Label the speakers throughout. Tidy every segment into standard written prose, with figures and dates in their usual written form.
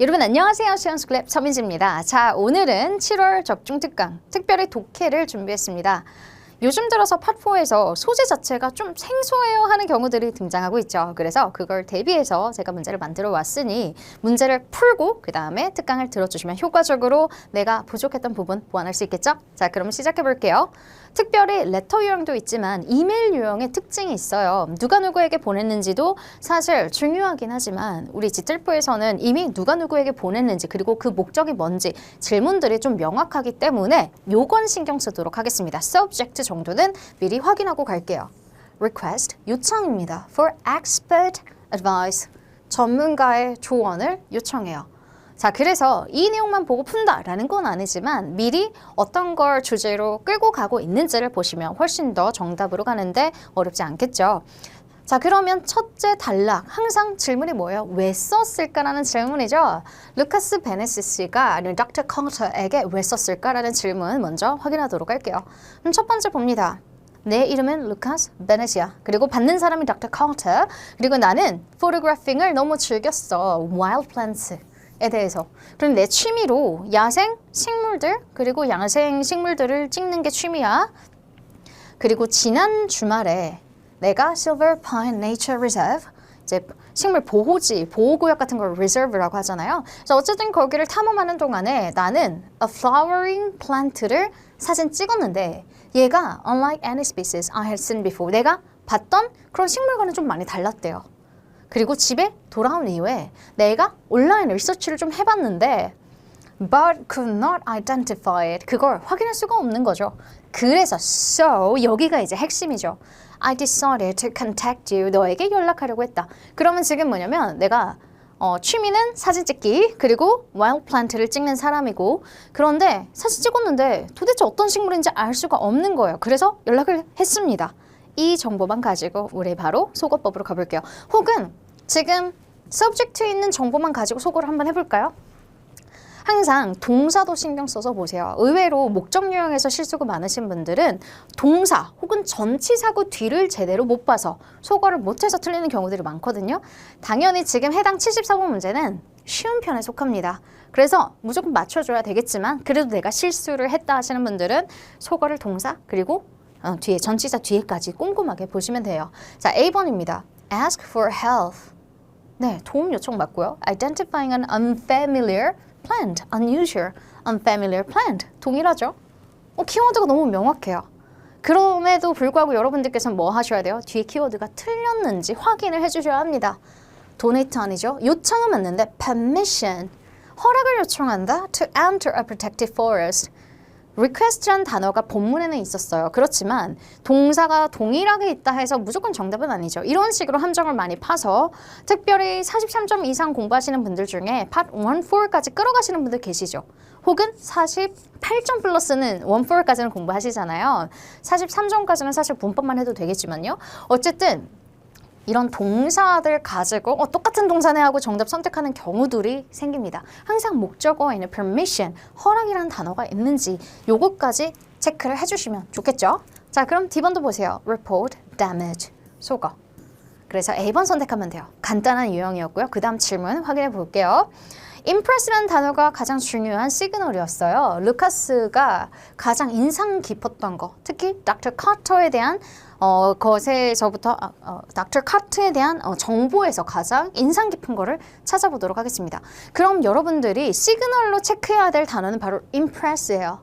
Speaker 1: 여러분 안녕하세요. 시원스클랩 서민지입니다. 자, 오늘은 7월 접중 특강, 특별히 독해를 준비했습니다. 요즘 들어서 팟4에서 소재 자체가 좀 생소해요 하는 경우들이 등장하고 있죠. 그래서 그걸 대비해서 제가 문제를 만들어 왔으니 문제를 풀고 그 다음에 특강을 들어주시면 효과적으로 내가 부족했던 부분 보완할 수 있겠죠? 자, 그럼 시작해 볼게요. 특별히 레터 유형도 있지만 이메일 유형의 특징이 있어요. 누가 누구에게 보냈는지도 사실 중요하긴 하지만 우리 지틀포에서는 이미 누가 누구에게 보냈는지 그리고 그 목적이 뭔지 질문들이 좀 명확하기 때문에 요건 신경 쓰도록 하겠습니다. subject 정도는 미리 확인하고 갈게요. request, 요청입니다. for expert advice, 전문가의 조언을 요청해요. 자, 그래서 이 내용만 보고 푼다라는 건 아니지만 미리 어떤 걸 주제로 끌고 가고 있는지를 보시면 훨씬 더 정답으로 가는데 어렵지 않겠죠. 자, 그러면 첫째 단락, 항상 질문이 뭐예요? 왜 썼을까라는 질문이죠. 루카스 베네시스가 아니면 닥터 컬터에게 왜 썼을까라는 질문 먼저 확인하도록 할게요. 그럼 첫 번째 봅니다. 내 이름은 루카스 베네시아. 그리고 받는 사람이 닥터 컬터. 그리고 나는 포토그래핑을 너무 즐겼어. wild plants. 에 대해서. 그럼 내 취미로 야생 식물들 그리고 야생 식물들을 찍는 게 취미야. 그리고 지난 주말에 내가 Silver Pine Nature Reserve 이제 식물 보호지, 보호구역 같은 걸 reserve라고 하잖아요. 그래서 어쨌든 거기를 탐험하는 동안에 나는 a flowering plant를 사진 찍었는데 얘가 unlike any species I had seen before 내가 봤던 그런 식물과는 좀 많이 달랐대요. 그리고 집에 돌아온 이후에 내가 온라인 리서치를 좀 해봤는데 but could not identify it. 그걸 확인할 수가 없는 거죠. 그래서 so 여기가 이제 핵심이죠. I decided to contact you. 너에게 연락하려고 했다. 그러면 지금 뭐냐면 내가 취미는 사진 찍기 그리고 wild plant를 찍는 사람이고 그런데 사진 찍었는데 도대체 어떤 식물인지 알 수가 없는 거예요. 그래서 연락을 했습니다. 이 정보만 가지고 우리 바로 속어법으로 가볼게요. 혹은 지금 subject에 있는 정보만 가지고 속어를 한번 해볼까요? 항상 동사도 신경 써서 보세요. 의외로 목적 유형에서 실수가 많으신 분들은 동사 혹은 전치사구 뒤를 제대로 못 봐서 속어를 못해서 틀리는 경우들이 많거든요. 당연히 지금 해당 74번 문제는 쉬운 편에 속합니다. 그래서 무조건 맞춰줘야 되겠지만 그래도 내가 실수를 했다 하시는 분들은 속어를 동사 그리고 뒤에 전치사 뒤에까지 꼼꼼하게 보시면 돼요. 자, A번입니다. Ask for help. 네, 도움 요청 맞고요. Identifying an unfamiliar plant, unusual, unfamiliar plant. 동일하죠? 키워드가 너무 명확해요. 그럼에도 불구하고 여러분들께서는 뭐 하셔야 돼요? 뒤에 키워드가 틀렸는지 확인을 해주셔야 합니다. donate 아니죠? 요청은 맞는데 permission, 허락을 요청한다. to enter a protected forest. request란 단어가 본문에는 있었어요. 그렇지만 동사가 동일하게 있다 해서 무조건 정답은 아니죠. 이런 식으로 함정을 많이 파서 특별히 43점 이상 공부하시는 분들 중에 팟 1-4까지 끌어가시는 분들 계시죠. 혹은 48점 플러스는 1-4까지는 공부하시잖아요. 43점까지는 사실 문법만 해도 되겠지만요. 어쨌든 이런 동사들 가지고 똑같은 동사네 하고 정답 선택하는 경우들이 생깁니다. 항상 목적어에는 permission, 허락이라는 단어가 있는지 요것까지 체크를 해주시면 좋겠죠? 자, 그럼 D번도 보세요. report, damage, 속어. 그래서 A번 선택하면 돼요. 간단한 유형이었고요. 그 다음 질문 확인해 볼게요. impress라는 단어가 가장 중요한 시그널이었어요. 루카스가 가장 인상 깊었던 거, 특히 닥터 카터에 대한 것에서부터 닥터 카트에 대한 정보에서 가장 인상 깊은 거를 찾아보도록 하겠습니다. 그럼 여러분들이 시그널로 체크해야 될 단어는 바로 impress예요.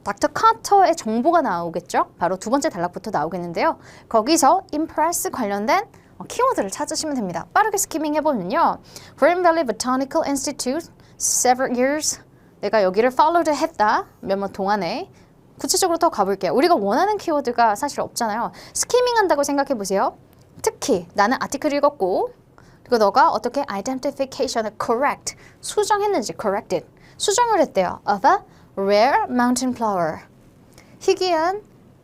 Speaker 1: 닥터 카터의 정보가 나오겠죠? 바로 두 번째 단락부터 나오겠는데요. 거기서 impress 관련된 키워드를 찾으시면 됩니다. 빠르게 스키밍 해보면요. Green Valley Botanical Institute several years. 내가 여기를 followed 했다. 몇 년 동안에. 구체적으로 더 가볼게요. 우리가 원하는 키워드가 사실 없잖아요. 스키밍 한다고 생각해 보세요. 특히 나는 아티클 읽었고 그리고 너가 어떻게 identification을 correct, 수정했는지 corrected, 수정을 했대요. of a rare mountain flower. 희귀한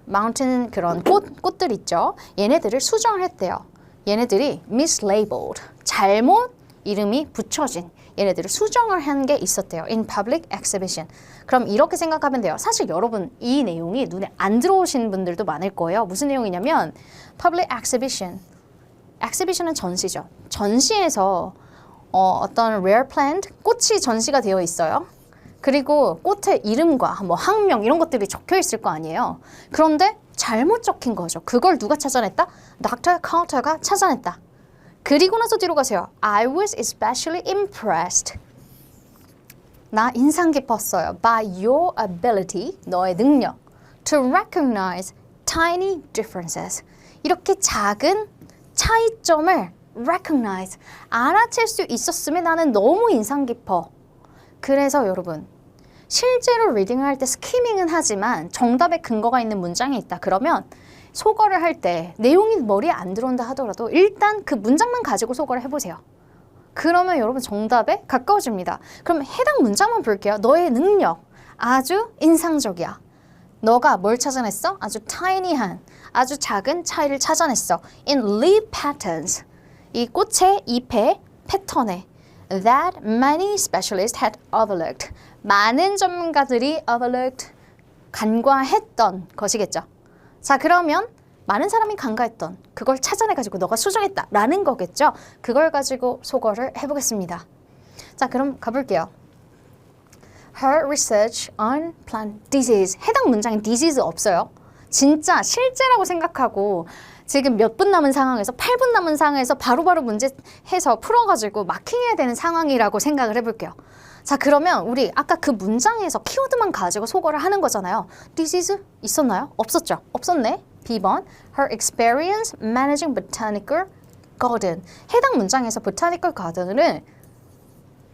Speaker 1: mountain 그런 꽃들 있죠. 얘네들을 수정을 했대요. 얘네들이 mislabeled, 잘못 이름이 붙여진 얘네들을 수정을 한 게 있었대요. in public exhibition. 그럼 이렇게 생각하면 돼요. 사실 여러분 이 내용이 눈에 안 들어오신 분들도 많을 거예요. 무슨 내용이냐면 public exhibition. exhibition은 전시죠. 전시에서 어떤 rare plant, 꽃이 전시가 되어 있어요. 그리고 꽃의 이름과 뭐 학명 이런 것들이 적혀 있을 거 아니에요. 그런데 잘못 적힌 거죠. 그걸 누가 찾아냈다? Dr. Carter가 찾아냈다. 그리고 나서 뒤로 가세요. I was especially impressed. 나 인상 깊었어요. By your ability, 너의 능력. To recognize tiny differences. 이렇게 작은 차이점을 recognize, 알아챌 수 있었음에 나는 너무 인상 깊어. 그래서 여러분, 실제로 리딩을 할 때 스키밍은 하지만 정답에 근거가 있는 문장이 있다. 그러면 소거를 할 때 내용이 머리에 안 들어온다 하더라도 일단 그 문장만 가지고 소거를 해보세요. 그러면 여러분 정답에 가까워집니다. 그럼 해당 문장만 볼게요. 너의 능력, 아주 인상적이야. 너가 뭘 찾아냈어? 아주 tiny한, 아주 작은 차이를 찾아냈어. In leaf patterns. 이 꽃의 잎의 패턴에 that many specialists had overlooked. 많은 전문가들이 overlooked, 간과했던 것이겠죠. 자, 그러면 많은 사람이 간과했던 그걸 찾아내가지고 너가 수정했다 라는 거겠죠. 그걸 가지고 소거를 해보겠습니다. 자, 그럼 가볼게요. Her research on plant disease. 해당 문장에 disease 없어요. 진짜 실제라고 생각하고 지금 몇 분 남은 상황에서 8분 남은 상황에서 바로바로 문제 해서 풀어가지고 마킹해야 되는 상황이라고 생각을 해볼게요. 자, 그러면 우리 아까 그 문장에서 키워드만 가지고 소거를 하는 거잖아요. disease 있었나요? 없었죠? 없었네. B번 Her experience managing botanical garden. 해당 문장에서 botanical garden을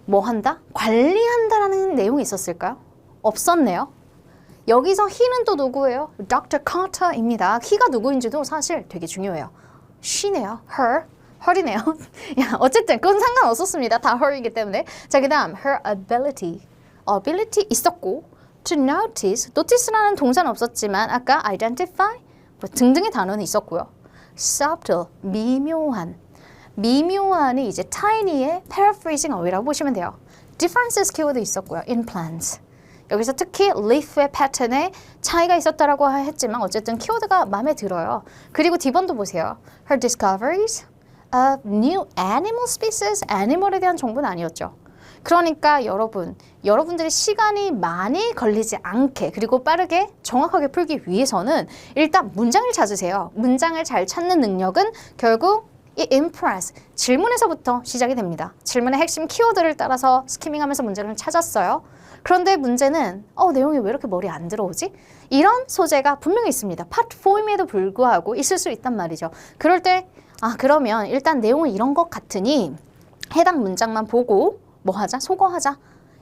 Speaker 1: 뭐 한다? 관리한다라는 내용이 있었을까요? 없었네요. 여기서 he는 또 누구예요? Dr. Carter입니다. he가 누구인지도 사실 되게 중요해요. she네요. her이네요. 야, 어쨌든 그건 상관없었습니다. 다 her이기 때문에. 자, 그 다음 her ability 있었고 to notice라는 동사는 없었지만 아까 identify 뭐 등등의 단어는 있었고요. subtle, 미묘한이 이제 tiny의 paraphrasing 어휘라고 보시면 돼요. differences 키워드 있었고요. in plants. 여기서 특히 leaf의 패턴에 차이가 있었다라고 했지만 어쨌든 키워드가 마음에 들어요. 그리고 D번도 보세요. Her discoveries of new animal species. 애니멀에 대한 정보는 아니었죠. 그러니까 여러분들이 시간이 많이 걸리지 않게 그리고 빠르게 정확하게 풀기 위해서는 일단 문장을 찾으세요. 문장을 잘 찾는 능력은 결국 이 impress, 질문에서부터 시작이 됩니다. 질문의 핵심 키워드를 따라서 스키밍하면서 문제를 찾았어요. 그런데 문제는 내용이 왜 이렇게 머리에 안 들어오지? 이런 소재가 분명히 있습니다. 파트 4임에도 불구하고 있을 수 있단 말이죠. 그럴 때 그러면 일단 내용은 이런 것 같으니 해당 문장만 보고 뭐 하자? 소거하자.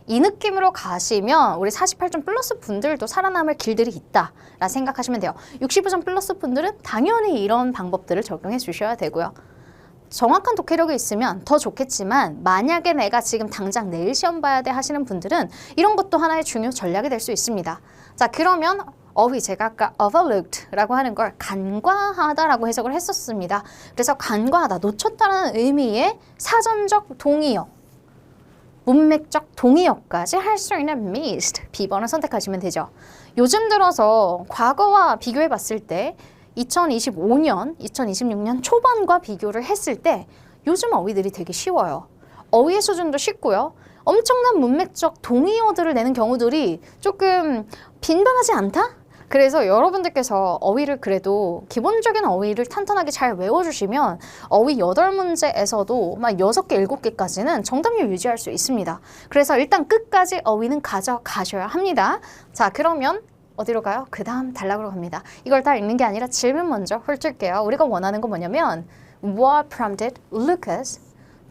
Speaker 1: 이 느낌으로 가시면 우리 48점 플러스 분들도 살아남을 길들이 있다 라 생각하시면 돼요. 65점 플러스 분들은 당연히 이런 방법들을 적용해 주셔야 되고요. 정확한 독해력이 있으면 더 좋겠지만 만약에 내가 지금 당장 내일 시험 봐야 돼 하시는 분들은 이런 것도 하나의 중요 전략이 될 수 있습니다. 자, 그러면 제가 아까 overlooked라고 하는 걸 간과하다라고 해석을 했었습니다. 그래서 간과하다, 놓쳤다는 의미의 사전적 동의어, 문맥적 동의어까지 할 수 있는 missed, B번을 선택하시면 되죠. 요즘 들어서 과거와 비교해 봤을 때 2025년, 2026년 초반과 비교를 했을 때 요즘 어휘들이 되게 쉬워요. 어휘의 수준도 쉽고요. 엄청난 문맥적 동의어들을 내는 경우들이 조금 빈번하지 않다? 그래서 여러분들께서 어휘를 그래도 기본적인 어휘를 탄탄하게 잘 외워주시면 어휘 8문제에서도 막 6개, 7개까지는 정답률 유지할 수 있습니다. 그래서 일단 끝까지 어휘는 가져가셔야 합니다. 자, 그러면 어디로 가요? 그 다음 단락으로 갑니다. 이걸 다 읽는 게 아니라 질문 먼저 훑을게요. 우리가 원하는 건 뭐냐면 What prompted Lucas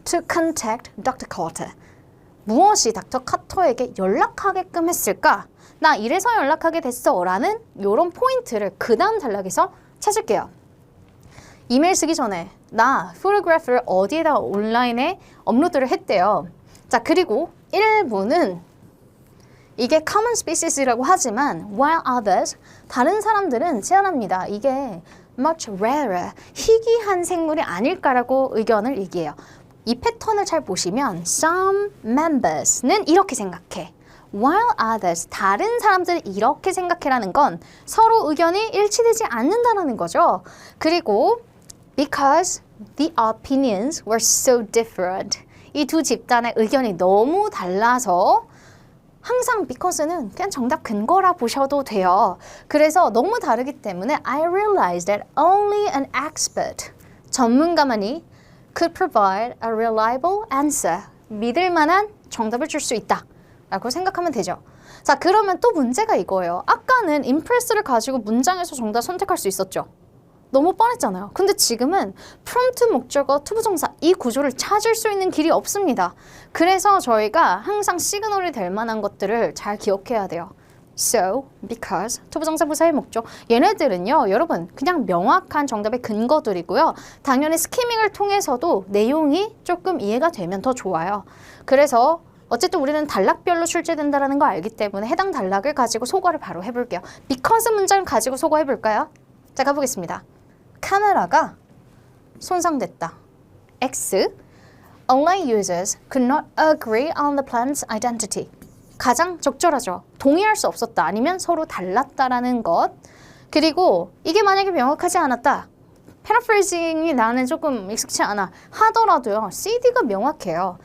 Speaker 1: to contact Dr. Carter? 무엇이 닥터 카터에게 연락하게끔 했을까? 나 이래서 연락하게 됐어 라는 이런 포인트를 그 다음 단락에서 찾을게요. 이메일 쓰기 전에 나 포토그래프를 어디에다 온라인에 업로드를 했대요. 자, 그리고 1부는 이게 common species라고 하지만 while others, 다른 사람들은 제안합니다. 이게 much rarer, 희귀한 생물이 아닐까라고 의견을 얘기해요. 이 패턴을 잘 보시면 some members는 이렇게 생각해. while others, 다른 사람들이 이렇게 생각해라는 건 서로 의견이 일치되지 않는다는 거죠. 그리고 because the opinions were so different. 이 두 집단의 의견이 너무 달라서 항상 because는 그냥 정답 근거라 보셔도 돼요. 그래서 너무 다르기 때문에 I realized that only an expert, 전문가만이 could provide a reliable answer, 믿을 만한 정답을 줄 수 있다 라고 생각하면 되죠. 자, 그러면 또 문제가 이거예요. 아까는 impress를 가지고 문장에서 정답 선택할 수 있었죠. 너무 뻔했잖아요. 근데 지금은 prompt 목적어 투부정사 이 구조를 찾을 수 있는 길이 없습니다. 그래서 저희가 항상 시그널이 될 만한 것들을 잘 기억해야 돼요. So, because, 투부정사 부사의 목적. 얘네들은요, 여러분 그냥 명확한 정답의 근거들이고요. 당연히 스키밍을 통해서도 내용이 조금 이해가 되면 더 좋아요. 그래서 어쨌든 우리는 단락별로 출제된다는 거 알기 때문에 해당 단락을 가지고 소거를 바로 해볼게요. because 문장을 가지고 소거해볼까요? 자, 가보겠습니다. 카메라가 손상됐다. X. Online users could not agree on the plan's identity. 가장 적절하죠. 동의할 수 없었다. 아니면 서로 달랐다라는 것. 그리고 이게 만약에 명확하지 않았다. 패러프레이징이 나는 조금 익숙치 않아. 하더라도요. CD가 명확해요.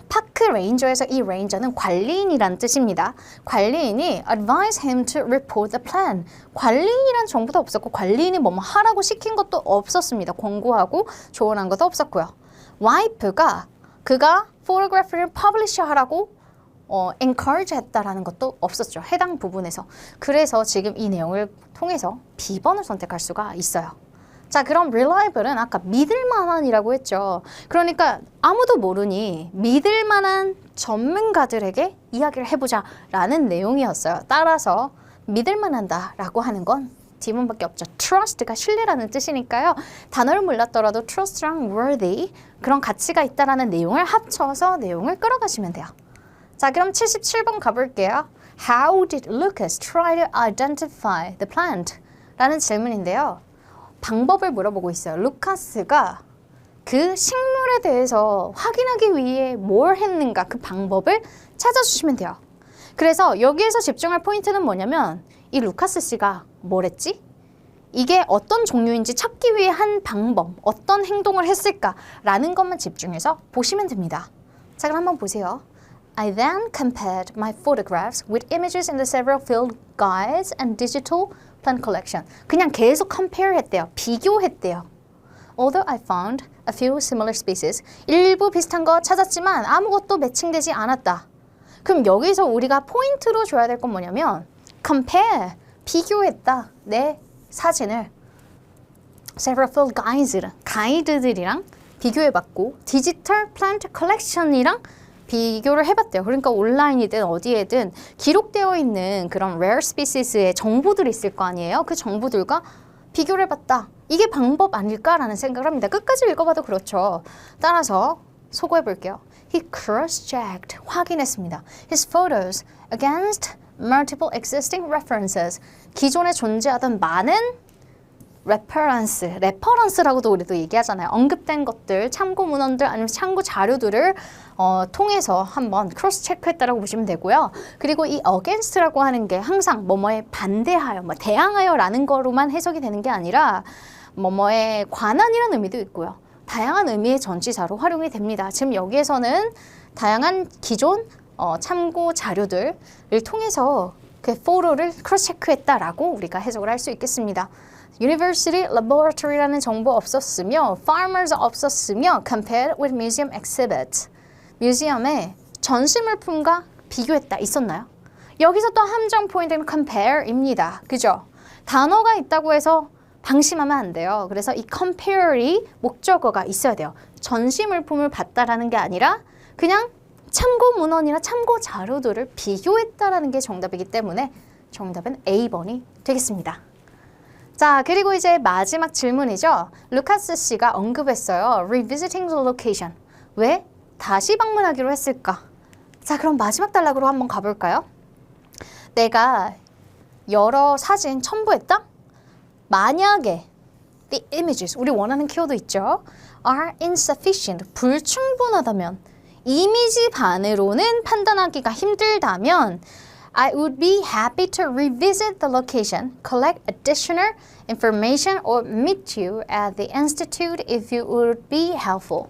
Speaker 1: 파크 레인저에서 이 레인저는 관리인이란 뜻입니다. 관리인이 advise him to report the plan. 관리인이란 정보도 없었고 관리인이 뭐뭐 하라고 시킨 것도 없었습니다. 권고하고 조언한 것도 없었고요. 와이프가 그가 포토그래피를 퍼블리셔 하라고 encourage 했다라는 것도 없었죠. 해당 부분에서. 그래서 지금 이 내용을 통해서 B번을 선택할 수가 있어요. 자, 그럼 reliable은 아까 믿을 만한이라고 했죠. 그러니까 아무도 모르니 믿을 만한 전문가들에게 이야기를 해보자 라는 내용이었어요. 따라서 믿을 만한다 라고 하는 건 D문밖에 없죠. trust가 신뢰라는 뜻이니까요. 단어를 몰랐더라도 trust랑 worthy 그런 가치가 있다라는 내용을 합쳐서 내용을 끌어가시면 돼요. 자, 그럼 77번 가볼게요. How did Lucas try to identify the plant? 라는 질문인데요. 방법을 물어보고 있어요. 루카스가 그 식물에 대해서 확인하기 위해 뭘 했는가 그 방법을 찾아주시면 돼요. 그래서 여기에서 집중할 포인트는 뭐냐면 이 루카스 씨가 뭘 했지? 이게 어떤 종류인지 찾기 위해 한 방법, 어떤 행동을 했을까라는 것만 집중해서 보시면 됩니다. 자, 그럼 한번 보세요. I then compared my photographs with images in the several field guides and digital plant collection. 그냥 계속 compare 했대요. 비교했대요. Although I found a few similar species. 일부 비슷한 거 찾았지만 아무것도 매칭되지 않았다. 그럼 여기서 우리가 포인트로 줘야 될 건 뭐냐면 compare, 비교했다. 내 사진을 several field guides랑 가이드들이랑 비교해봤고 디지털 플랜트 컬렉션이랑 비교를 해봤대요. 그러니까 온라인이든 어디에든 기록되어 있는 그런 rare species의 정보들이 있을 거 아니에요. 그 정보들과 비교를 해봤다. 이게 방법 아닐까라는 생각을 합니다. 끝까지 읽어봐도 그렇죠. 따라서 소거해볼게요. He cross-checked, 확인했습니다. His photos against multiple existing references. 기존에 존재하던 많은 레퍼런스라고도 우리도 얘기하잖아요. 언급된 것들, 참고 문헌들 아니면 참고 자료들을 통해서 한번 크로스 체크했다라고 보시면 되고요. 그리고 이 against라고 하는 게 항상 뭐뭐에 반대하여, 대항하여라는 거로만 해석이 되는 게 아니라 뭐뭐에 관한이라는 의미도 있고요. 다양한 의미의 전치사로 활용이 됩니다. 지금 여기에서는 다양한 기존 참고 자료들을 통해서 그 포로를 크로스 체크했다라고 우리가 해석을 할 수 있겠습니다. University Laboratory라는 정보 없었으며 Farmers 없었으며 Compared with Museum Exhibits. 뮤지엄의 전시물품과 비교했다. 있었나요? 여기서 또 함정 포인트는 compare입니다. 그죠? 단어가 있다고 해서 방심하면 안 돼요. 그래서 이 compare이 목적어가 있어야 돼요. 전시물품을 봤다라는 게 아니라 그냥 참고 문헌이나 참고 자료들을 비교했다라는 게 정답이기 때문에 정답은 A번이 되겠습니다. 자, 그리고 이제 마지막 질문이죠. 루카스 씨가 언급했어요. Revisiting the location. 왜 다시 방문하기로 했을까? 자, 그럼 마지막 단락으로 한번 가볼까요? 내가 여러 사진 첨부했다? 만약에 the images, 우리 원하는 키워드 있죠? are insufficient, 불충분하다면 이미지만으로는 판단하기가 힘들다면 I would be happy to revisit the location, collect additional information, or meet you at the institute if you would be helpful.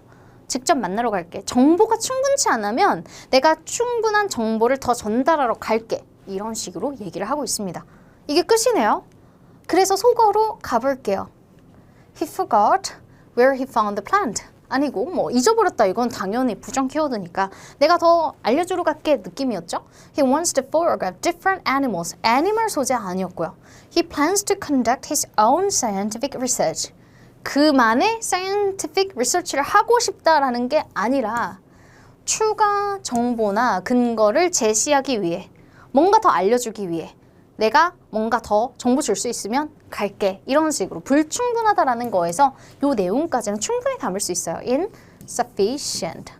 Speaker 1: 직접 만나러 갈게. 정보가 충분치 않으면 내가 충분한 정보를 더 전달하러 갈게. 이런 식으로 얘기를 하고 있습니다. 이게 끝이네요. 그래서 속어로 가볼게요. He forgot where he found the plant. 아니고 뭐 잊어버렸다. 이건 당연히 부정 키워드니까 내가 더 알려주러 갈게 느낌이었죠. He wants to photograph different animals. 애니멀 소재 아니었고요. He plans to conduct his own scientific research. 그만의 scientific research를 하고 싶다라는 게 아니라 추가 정보나 근거를 제시하기 위해 뭔가 더 알려주기 위해 내가 뭔가 더 정보 줄 수 있으면 갈게. 이런 식으로 불충분하다라는 거에서 요 내용까지는 충분히 담을 수 있어요. insufficient.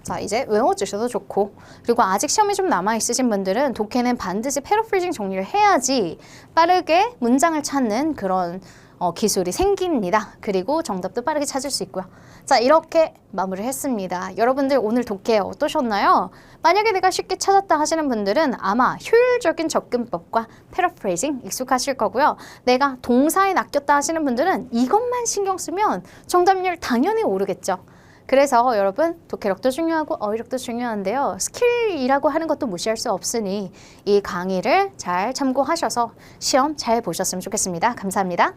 Speaker 1: 자, 이제 외워주셔도 좋고 그리고 아직 시험이 좀 남아있으신 분들은 독해는 반드시 패러프레이징 정리를 해야지 빠르게 문장을 찾는 그런 기술이 생깁니다. 그리고 정답도 빠르게 찾을 수 있고요. 자, 이렇게 마무리를 했습니다. 여러분들 오늘 독해 어떠셨나요? 만약에 내가 쉽게 찾았다 하시는 분들은 아마 효율적인 접근법과 패러프레이징 익숙하실 거고요. 내가 동사에 낚였다 하시는 분들은 이것만 신경 쓰면 정답률 당연히 오르겠죠. 그래서 여러분 독해력도 중요하고 어휘력도 중요한데요. 스킬이라고 하는 것도 무시할 수 없으니 이 강의를 잘 참고하셔서 시험 잘 보셨으면 좋겠습니다. 감사합니다.